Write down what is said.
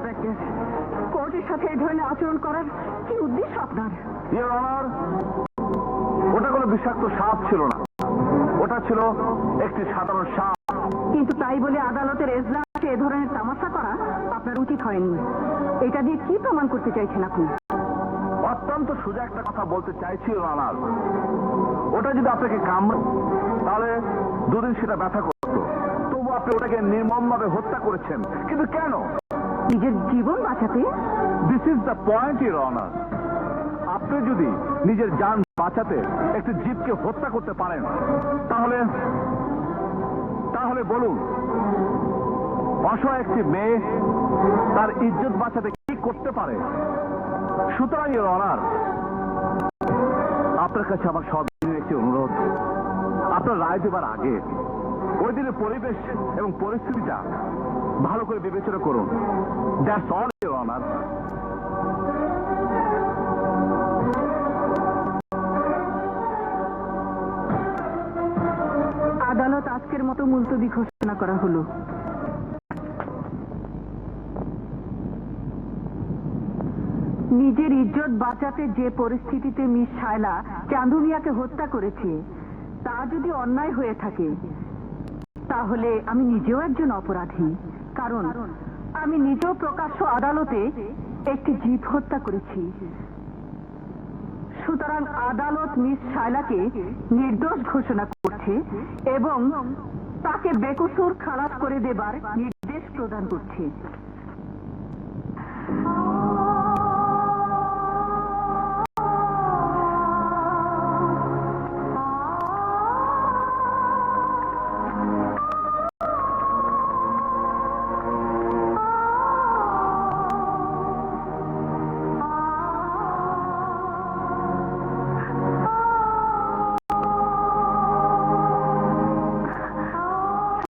Inspector, কোর্টের সাথে এই ধরনের আচরণ করার কি উদ্দেশ্য আপনার? ইওর অনার, ওটা কোনো বিষাক্ত সাপ ছিল না, ওটা ছিল একটি সাধারণ সাপ। কিন্তু তাই বলে আদালতের এজলাসে এ ধরনের তামাশা করা আপনার উচিত হয়নি। এটা দিয়ে কি প্রমাণ করতে চাইছেন আপনি? অত্যন্ত সোজা একটা কথা বলতে চাইছি ইওর অনার, ওটা যদি আপনাকে কামড় তাহলে দুদিন সেটা ব্যথা করত, তবু আপনি ওটাকে নির্মমভাবে হত্যা করেছেন। কিন্তু কেন? নিজের জীবন বাঁচাতে। This is the point your honour. আপনি যদি নিজের জান বাঁচাতে একটি জীবকে হত্যা করতে পারেন, তাহলে তাহলে বলুন, অসহায় একটি মেয়ে তার ইজ্জত বাঁচাতে কি করতে পারে? সুতরাং ইওর অনার, আপনার কাছে আমার সদিনের একটি অনুরোধ, আপনার রায় দেবার আগে ওই দিনের পরিবেশ এবং পরিস্থিতিটা ভালো করে বিবেচনা করুন। That's all your honour. আদালত আজকের মতো মুলতবি ঘোষণা করা হলো। নিজের ইজ্জত বাঁচাতে যে পরিস্থিতিতে মিস শায়লা চান্দু মিয়াকে হত্যা করেছে, তা যদি অন্যায় হয়ে থাকে, তাহলে আমি নিজেও একজন অপরাধী। কারণ আমি নিজেও প্রকাশ্য আদালতে একটি জীব হত্যা করেছি। সুতরাং আদালত মিস শায়লাকে নির্দোষ ঘোষণা করছে এবং তাকে বেকসুর খালাস করে দেবার নির্দেশ প্রদান করছে।